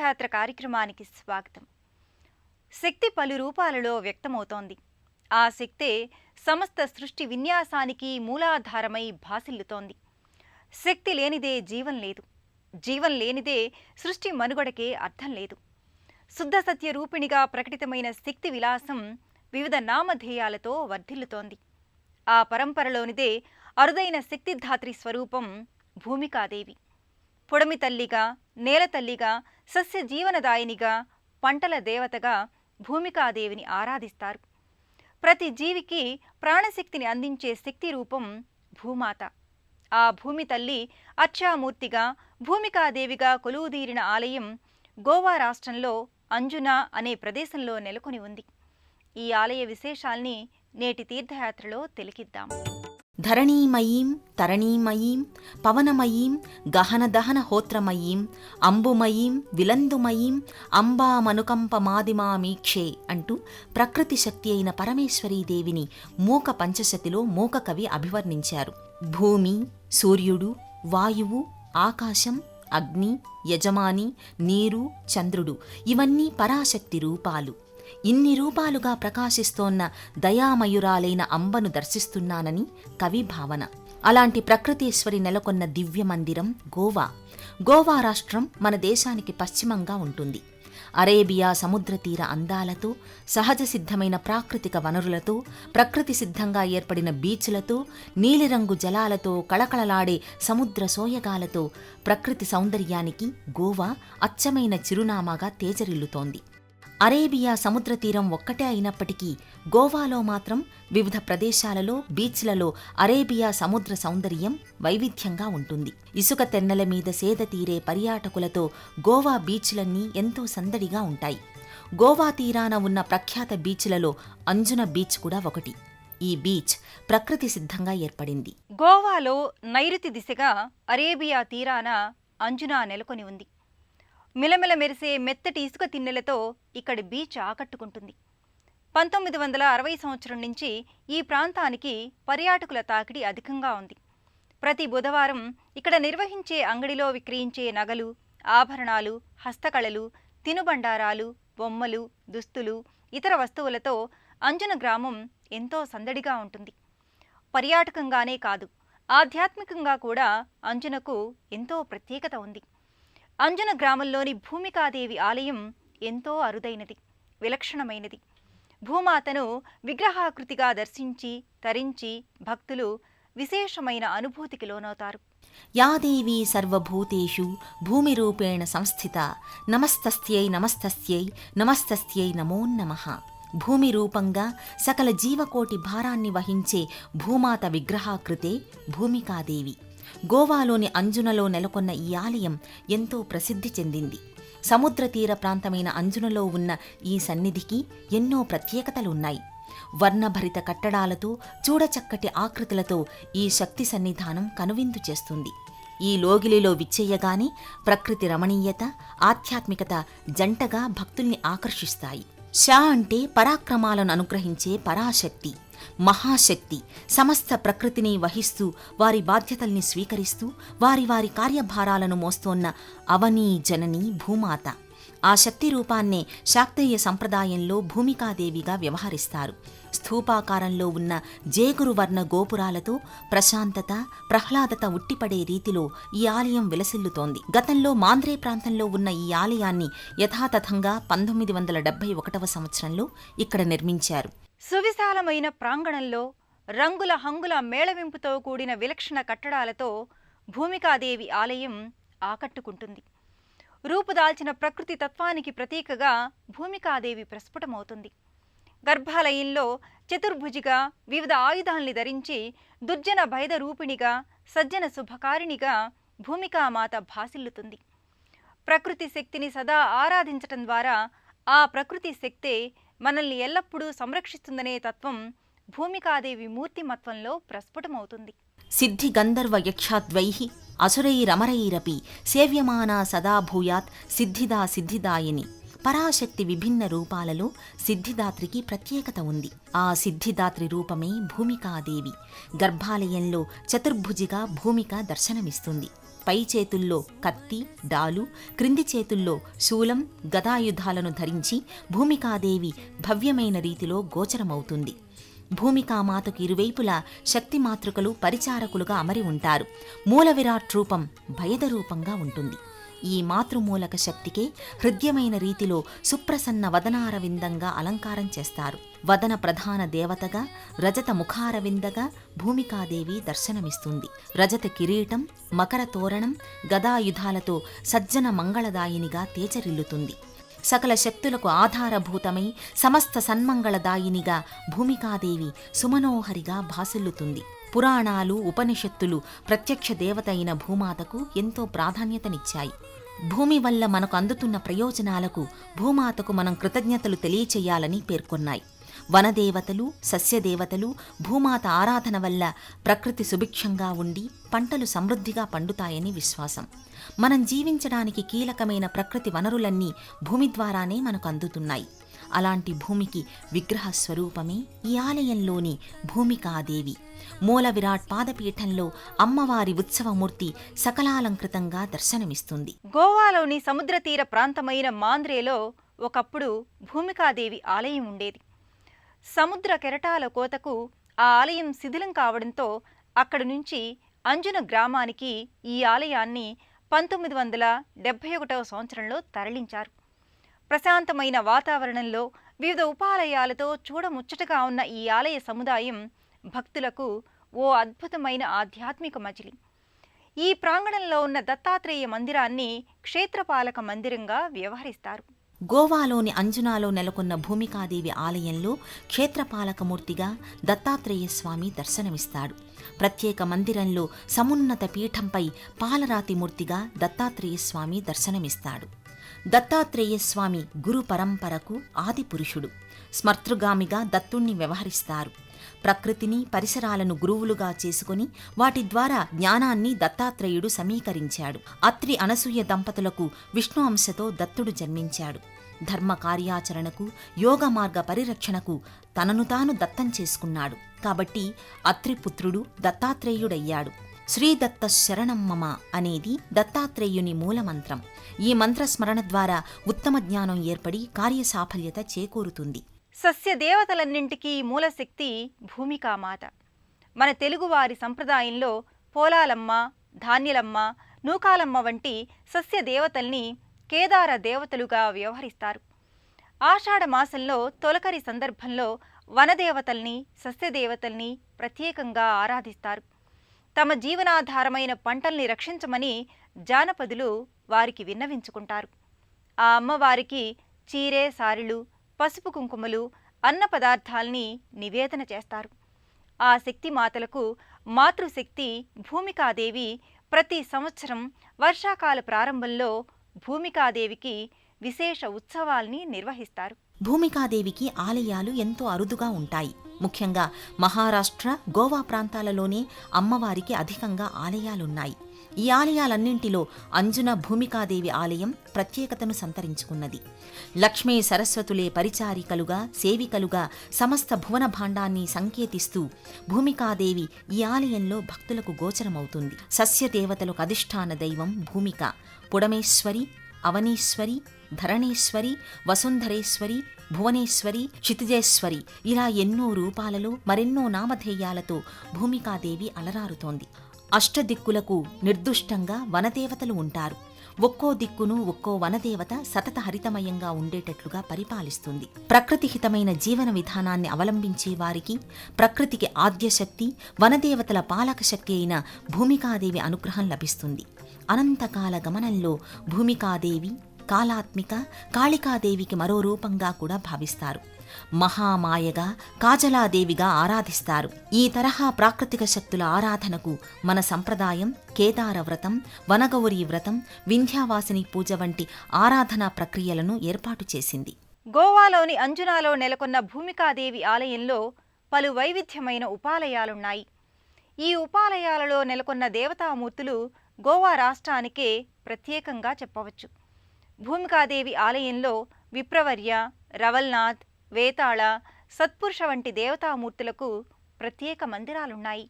తీర్థయాత్ర కార్యక్రమానికి స్వాగతం. శక్తి పలు రూపాలలో వ్యక్తమవుతోంది. ఆ శక్తే సమస్త సృష్టి విన్యాసానికి మూలాధారమై భాసిల్లుతోంది. శక్తి లేనిదే జీవం లేదు, జీవం లేనిదే సృష్టి మనుగడకే అర్థం లేదు. శుద్ధ సత్య రూపిణిగా ప్రకటితమైన శక్తి విలాసం వివిధ నామధేయాలతో వర్ధిల్లుతోంది. ఆ పరంపరలోనిదే అరుదైన శక్తిధాత్రి స్వరూపం భూమికాదేవి. పొడమి తల్లిగా, నేల తల్లిగా, సస్య జీవనదాయినిగా, పంటల దేవతగా భూమికాదేవిని ఆరాధిస్తారు. ప్రతి జీవికి ప్రాణశక్తిని అందించే శక్తి రూపం భూమాత. ఆ భూమి తల్లి అర్చామూర్తిగా, భూమికాదేవిగా కొలువుదీరిన ఆలయం గోవా రాష్ట్రంలో అంజునా అనే ప్రదేశంలో నెలకొని ఉంది. ఈ ఆలయ విశేషాల్ని నేటి తీర్థయాత్రలో తిలకిద్దాం. ధరణీమయీం తరణీమయీం పవనమయీం గహనదహన హోత్రమయీం అంబుమయీం విలందుమయీం అంబామనుకంపమాదిమామీక్షే అంటూ ప్రకృతి శక్తి అయిన పరమేశ్వరీదేవిని మూక పంచశతిలో మూకకవి అభివర్ణించారు. భూమి, సూర్యుడు, వాయువు, ఆకాశం, అగ్ని, యజమాని, నీరు, చంద్రుడు ఇవన్నీ పరాశక్తి రూపాలు. ఇన్ని రూపాలుగా ప్రకాశిస్తోన్న దయామయురాలైన అంబను దర్శిస్తున్నానని కవి భావన. అలాంటి ప్రకృతీశ్వరి నెలకొన్న దివ్య మందిరం గోవా. గోవా రాష్ట్రం మన దేశానికి పశ్చిమంగా ఉంటుంది. అరేబియా సముద్ర తీర అందాలతో, సహజ సిద్ధమైన ప్రాకృతిక వనరులతో, ప్రకృతి సిద్ధంగా ఏర్పడిన బీచ్లతో, నీలిరంగు జలాలతో, కళకళలాడే సముద్ర సోయగాలతో ప్రకృతి సౌందర్యానికి గోవా అచ్చమైన చిరునామాగా తేజరిల్లుతోంది. అరేబియా సముద్ర తీరం ఒక్కటే అయినప్పటికీ గోవాలో మాత్రం వివిధ ప్రదేశాలలో, బీచ్లలో అరేబియా సముద్ర సౌందర్యం వైవిధ్యంగా ఉంటుంది. ఇసుక తెన్నెల మీద సేద తీరే పర్యాటకులతో గోవా బీచ్లన్నీ ఎంతో సందడిగా ఉంటాయి. గోవా తీరాన ఉన్న ప్రఖ్యాత బీచ్లలో అంజున బీచ్ కూడా ఒకటి. ఈ బీచ్ ప్రకృతి సిద్ధంగా ఏర్పడింది. గోవాలో నైరుతి దిశగా అరేబియా తీరాన అంజునా నెలకొని ఉంది. మిలమిల మెరిసే మెత్తటి ఇసుక తిన్నెలతో ఇక్కడి బీచ్ ఆకట్టుకుంటుంది. 1960 సంవత్సరం నుంచి ఈ ప్రాంతానికి పర్యాటకుల తాకిడి అధికంగా ఉంది. ప్రతి బుధవారం ఇక్కడ నిర్వహించే అంగడిలో విక్రయించే నగలు, ఆభరణాలు, హస్తకళలు, తినుబండారాలు, బొమ్మలు, దుస్తులు, ఇతర వస్తువులతో అంజున గ్రామం ఎంతో సందడిగా ఉంటుంది. పర్యాటకంగానే కాదు, ఆధ్యాత్మికంగా కూడా అంజునకు ఎంతో ప్రత్యేకత ఉంది. అంజున గ్రామంలోని భూమికాదేవి ఆలయం ఎంతో అరుదైనది, విలక్షణమైనది. భూమాతను విగ్రహాకృతిగా దర్శించి తరించి భక్తులు విశేషమైన అనుభూతికి లోనవుతారు. యాదేవీ సర్వభూతేషు భూమిరూపేణ సంస్థిత నమస్తస్యై నమస్తస్యై నమస్తస్యై నమో నమః. భూమి రూపంగా సకల జీవకోటి భారాన్ని వహించే భూమాత విగ్రహాకృతే భూమికాదేవి. గోవాలోని అంజునలో నెలకొన్న ఈ ఆలయం ఎంతో ప్రసిద్ధి చెందింది. సముద్ర తీర ప్రాంతమైన అంజునలో ఉన్న ఈ సన్నిధికి ఎన్నో ప్రత్యేకతలున్నాయి. వర్ణభరిత కట్టడాలతో, చూడచక్కటి ఆకృతులతో ఈ శక్తి సన్నిధానం కనువిందు చేస్తుంది. ఈ లోగిలిలో విచ్చేయగానే ప్రకృతి రమణీయత, ఆధ్యాత్మికత జంటగా భక్తుల్ని ఆకర్షిస్తాయి. షా అంటే పరాక్రమాలను అనుగ్రహించే పరాశక్తి, మహాశక్తి. సమస్త ప్రకృతిని వహిస్తూ, వారి బాధ్యతల్ని స్వీకరిస్తూ, వారి వారి కార్యభారాలను మోస్తోన్న అవనీ జనని భూమాత. ఆ శక్తి రూపాన్నే శాక్తేయ సంప్రదాయంలో భూమికాదేవిగా వ్యవహరిస్తారు. స్థూపాకారంలో ఉన్న జేగురువర్ణ గోపురాలతో ప్రశాంతత, ప్రహ్లాదత ఉట్టిపడే రీతిలో ఈ ఆలయం విలసిల్లుతోంది. గతంలో మాంద్రే ప్రాంతంలో ఉన్న ఈ ఆలయాన్ని యథాతథంగా 1971వ సంవత్సరంలో ఇక్కడ నిర్మించారు. సువిశాలమైన ప్రాంగణంలో రంగుల హంగుల మేళవింపుతో కూడిన విలక్షణ కట్టడాలతో భూమికాదేవి ఆలయం ఆకట్టుకుంటుంది. రూపుదాల్చిన ప్రకృతి తత్వానికి ప్రతీకగా భూమికాదేవి ప్రస్ఫుటమవుతుంది. గర్భాలయంలో చతుర్భుజిగా వివిధ ఆయుధాల్ని ధరించి దుర్జన భైద రూపిణిగా, సజ్జన శుభకారిణిగా భూమికామాత భాసిల్లుతుంది. ప్రకృతి శక్తిని సదా ఆరాధించటం ద్వారా ఆ ప్రకృతి శక్తే మనల్ని ఎల్లప్పుడూ సంరక్షిస్తుందనే తత్వం భూమికాదేవి మూర్తిమత్వంలో ప్రస్ఫుటమవుతుంది. సిద్ధి గంధర్వ యక్షాద్వైః అసురైరమరైరపి సేవ్యమానా సదా భూయాత్ సిద్ధిదా సిద్ధిదాయిని. పరాశక్తి విభిన్న రూపాలలో సిద్ధిదాత్రికి ప్రత్యేకత ఉంది. ఆ సిద్ధిదాత్రి రూపమే భూమికాదేవి. గర్భాలయంలో చతుర్భుజిగా భూమిక దర్శనమిస్తుంది. పై చేతుల్లో కత్తి, డాలు, క్రింది చేతుల్లో శూలం, గదాయుధాలను ధరించి భూమికాదేవి భవ్యమైన రీతిలో గోచరమవుతుంది. భూమికామాతకు ఇరువైపులా శక్తిమాతృకలు పరిచారకులుగా అమరి ఉంటారు. మూల విరాట్ రూపం భయద రూపంగా ఉంటుంది. ఈ మాతృమూలక శక్తికే హృద్యమైన రీతిలో సుప్రసన్న వదనారవిందంగా అలంకారం చేస్తారు. వదన ప్రధాన దేవతగా రజత ముఖారవిందగా భూమికాదేవి దర్శనమిస్తుంది. రజత కిరీటం, మకర తోరణం, గదాయుధాలతో సజ్జన మంగళదాయినిగా తేజరిల్లుతుంది. సకల శక్తులకు ఆధారభూతమై సమస్త సన్మంగళదాయినిగా భూమికాదేవి సుమనోహరిగా భాసిల్లుతుంది. పురాణాలు, ఉపనిషత్తులు ప్రత్యక్ష దేవత అయిన భూమాతకు ఎంతో ప్రాధాన్యతనిచ్చాయి. భూమి వల్ల మనకు అందుతున్న ప్రయోజనాలకు భూమాతకు మనం కృతజ్ఞతలు తెలియచేయాలని పేర్కొన్నాయి. వనదేవతలు, సస్యదేవతలు భూమాత ఆరాధన వల్ల ప్రకృతి సుభిక్షంగా ఉండి పంటలు సమృద్ధిగా పండుతాయని విశ్వాసం. మనం జీవించడానికి కీలకమైన ప్రకృతి వనరులన్నీ భూమి ద్వారానే మనకు అందుతున్నాయి. అలాంటి భూమికి విగ్రహ స్వరూపమే ఈ ఆలయంలోని భూమికాదేవి. మూల విరాట్ పాదపీఠంలో అమ్మవారి ఉత్సవమూర్తి సకలాలంకృతంగా దర్శనమిస్తుంది. గోవాలోని సముద్ర తీర ప్రాంతమైన మాంద్రేలో ఒకప్పుడు భూమికాదేవి ఆలయం ఉండేది. సముద్ర కెరటాల కోతకు ఆ ఆలయం శిథిలం కావడంతో అక్కడి నుంచి అంజున గ్రామానికి ఈ ఆలయాన్ని 1971వ సంవత్సరంలో తరలించారు. ప్రశాంతమైన వాతావరణంలో వివిధ ఉపాలయాలతో చూడముచ్చటగా ఉన్న ఈ ఆలయ సముదాయం భక్తులకు ఓ అద్భుతమైన ఆధ్యాత్మిక మజిలి. ఈ ప్రాంగణంలో ఉన్న దత్తాత్రేయ మందిరాన్ని క్షేత్రపాలక మందిరంగా వ్యవహరిస్తారు. గోవాలోని అంజునాలో నెలకొన్న భూమికాదేవి ఆలయంలో క్షేత్రపాలకమూర్తిగా దత్తాత్రేయ స్వామి దర్శనమిస్తాడు. ప్రత్యేక మందిరంలో సమున్నత పీఠంపై పాలరాతి మూర్తిగా దత్తాత్రేయ స్వామి దర్శనమిస్తాడు. దత్తాత్రేయ స్వామి గురు పరంపరకు ఆది పురుషుడు. స్మర్తృగామిగా దత్తుణ్ణి వ్యవహరిస్తారు. ప్రకృతిని, పరిసరాలను గురువులుగా చేసుకుని వాటి ద్వారా జ్ఞానాన్ని దత్తాత్రేయుడు సమీకరించాడు. అత్రి అనసూయ దంపతులకు విష్ణు అంశతో దత్తుడు జన్మించాడు. ధర్మ కార్యాచరణకు, యోగ మార్గ పరిరక్షణకు తనను తాను దత్తం చేసుకున్నాడు. కాబట్టి అత్రిపుత్రుడు దత్తాత్రేయుడయ్యాడు. శ్రీదత్త శరణం మమ అనేది దత్తాత్రేయుని మూలమంత్రం. ఈ మంత్రస్మరణ ద్వారా ఉత్తమ జ్ఞానం ఏర్పడి కార్యసాఫల్యత చేకూరుతుంది. సస్యదేవతలన్నింటికీ మూలశక్తి భూమికామాత. మన తెలుగువారి సంప్రదాయంలో పోలాలమ్మ, ధాన్యలమ్మ, నూకాలమ్మ వంటి సస్యదేవతల్ని కేదార దేవతలుగా వ్యవహరిస్తారు. ఆషాఢ మాసంలో తొలకరి సందర్భంలో వనదేవతల్ని, సస్యదేవతల్ని ప్రత్యేకంగా ఆరాధిస్తారు. తమ జీవనాధారమైన పంటల్ని రక్షించమని జానపదులు వారికి విన్నవించుకుంటారు. ఆ అమ్మవారికి చీరే సారెలు, పసుపు కుంకుమలు, అన్న పదార్థాల్ని నివేదన చేస్తారు. ఆ శక్తిమాతలకు మాతృశక్తి భూమికాదేవి ప్రతి సంవత్సరం వర్షాకాల ప్రారంభంలో భూమికాదేవికి విశేష ఉత్సవాల్ని నిర్వహిస్తారు. భూమికాదేవికి ఆలయాలు ఎంతో అరుదుగా ఉంటాయి. ముఖ్యంగా మహారాష్ట్ర, గోవా ప్రాంతాలలోనే అమ్మవారికి అధికంగా ఆలయాలున్నాయి. ఈ ఆలయాలన్నింటిలో అంజున భూమికాదేవి ఆలయం ప్రత్యేకతను సంతరించుకున్నది. లక్ష్మీ సరస్వతులే పరిచారికలుగా, సేవికలుగా సమస్త భువన భాండాన్ని సంకేతిస్తూ భూమికాదేవి ఈ ఆలయంలో భక్తులకు గోచరమవుతుంది. సస్యదేవతలకు అధిష్టాన దైవం భూమిక. పుడమేశ్వరి, అవనీశ్వరి, ధరణేశ్వరి, వసుంధరేశ్వరి, భువనేశ్వరి, క్షితిజేశ్వరి ఇలా ఎన్నో రూపాలలో మరెన్నో నామధేయాలతో భూమికాదేవి అలరారుతోంది. అష్టదిక్కులకు నిర్దుష్టంగా వనదేవతలు ఉంటారు. ఒక్కో దిక్కును ఒక్కో వనదేవత సతత హరితమయంగా ఉండేటట్లుగా పరిపాలిస్తుంది. ప్రకృతిహితమైన జీవన విధానాన్ని అవలంబించే వారికి ప్రకృతికి ఆద్యశక్తి, వనదేవతల పాలక శక్తి అయిన భూమికాదేవి అనుగ్రహం లభిస్తుంది. అనంతకాల గమనంలో భూమికాదేవి కాలాత్మిక, కాళికాదేవికి మరో రూపంగా కూడా భావిస్తారు. మహామాయగా, కాజలాదేవిగా ఆరాధిస్తారు. ఈ తరహా ప్రాకృతిక శక్తుల ఆరాధనకు మన సంప్రదాయం కేదార వ్రతం, వనగౌరీ వ్రతం, వింధ్యావాసిని పూజ వంటి ఆరాధనా ప్రక్రియలను ఏర్పాటు చేసింది. గోవాలోని అంజునాలో నెలకొన్న భూమికాదేవి ఆలయంలో పలు వైవిధ్యమైన ఉపాలయాలున్నాయి. ఈ ఉపాలయాలలో నెలకొన్న దేవతామూర్తులు గోవా రాష్ట్రానికే ప్రత్యేకంగా చెప్పవచ్చు. భూమికాదేవి ఆలయంలో విప్రవర్య, రవల్నాథ్, వేతాళ, సత్పురుష వంటి దేవతామూర్తులకు ప్రత్యేక మందిరాలున్నాయి.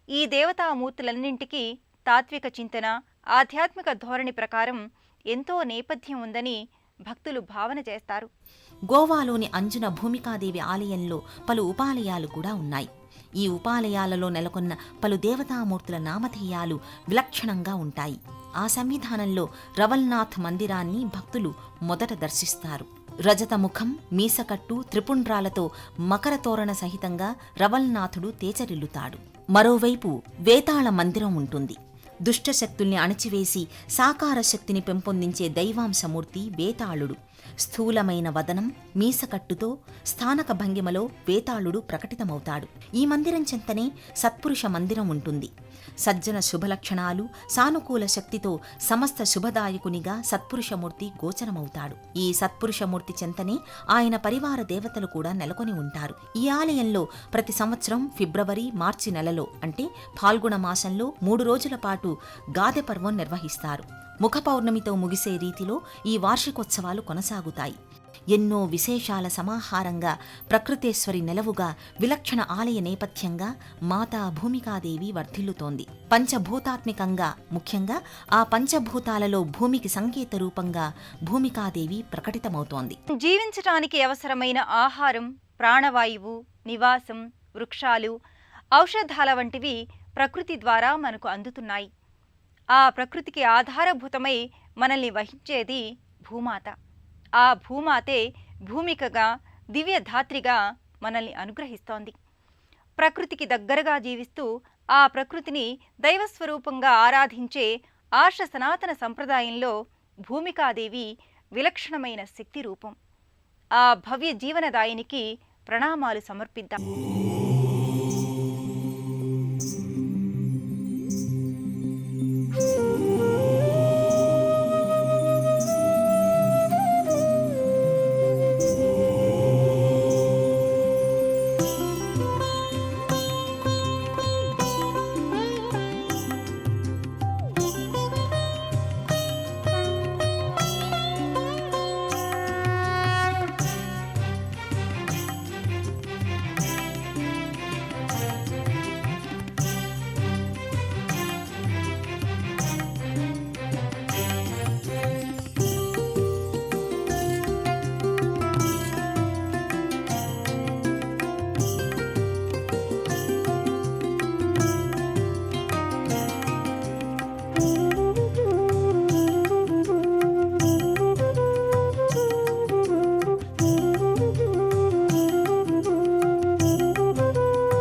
ఈ దేవతామూర్తులన్నింటికీ తాత్విక చింతన, ఆధ్యాత్మిక ధోరణి ప్రకారం ఎంతో నేపథ్యం ఉందని భక్తులు భావన చేస్తారు. గోవాలోని అంజున భూమికాదేవి ఆలయంలో పలు ఉపాలయాలు కూడా ఉన్నాయి. ఈ ఉపాలయాలలో నెలకొన్న పలు దేవతామూర్తుల నామధేయాలు విలక్షణంగా ఉంటాయి. ఆ సన్నిధానంలో రవల్నాథ్ మందిరాన్ని భక్తులు మొదట దర్శిస్తారు. రజతముఖం, మీసకట్టు, త్రిపుండ్రాలతో మకర తోరణ సహితంగా రవల్నాథుడు తేజరిల్లుతాడు. మరోవైపు వేతాళ మందిరం ఉంటుంది. దుష్టశక్తుల్ని అణచివేసి సాకార శక్తిని పెంపొందించే దైవాంశమూర్తి వేతాళుడు. స్థూలమైన వదనం, మీసకట్టుతో స్థానక భంగిమలో వేతాళుడు ప్రకటితమవుతాడు. ఈ మందిరం చెంతనే సత్పురుష మందిరం ఉంటుంది. సజ్జన శుభలక్షణాలు, సానుకూల శక్తితో సమస్త శుభదాయకునిగా సత్పురుషమూర్తి గోచరమవుతాడు. ఈ సత్పురుషమూర్తి చెంతనే ఆయన పరివార దేవతలు కూడా నెలకొని ఉంటారు. ఈ ఆలయంలో ప్రతి సంవత్సరం ఫిబ్రవరి, మార్చి నెలలో అంటే ఫాల్గుణ మాసంలో 3 రోజుల పాటు గాదె పర్వం నిర్వహిస్తారు. ముఖ పౌర్ణమితో ముగిసే రీతిలో ఈ వార్షికోత్సవాలు కొనసాగుతాయి. ఎన్నో విశేషాల సమాహారంగా ప్రకృతేశ్వరి నెలవుగా విలక్షణ ఆలయ నేపథ్యంగా మాతా భూమికాదేవి వర్ధిల్లుతోంది. పంచభూతాత్మికంగా, ముఖ్యంగా ఆ పంచభూతాలలో భూమికి సంకేత రూపంగా భూమికాదేవి ప్రకటితమవుతోంది. జీవించటానికి అవసరమైన ఆహారం, ప్రాణవాయువు, నివాసం, వృక్షాలు, ఔషధాల వంటివి ప్రకృతి ద్వారా మనకు అందుతున్నాయి. ఆ ప్రకృతికి ఆధారభూతమై మనల్ని వహించేది భూమాత. ఆ భూమాతే భూమికగా, దివ్యధాత్రిగా మనల్ని అనుగ్రహిస్తోంది. ప్రకృతికి దగ్గరగా జీవిస్తూ ఆ ప్రకృతిని దైవస్వరూపంగా ఆరాధించే ఆర్ష సనాతన సంప్రదాయంలో భూమికాదేవి విలక్షణమైన శక్తి రూపం. ఆ భవ్య జీవనదాయినికి ప్రణామాలు సమర్పిద్దాం.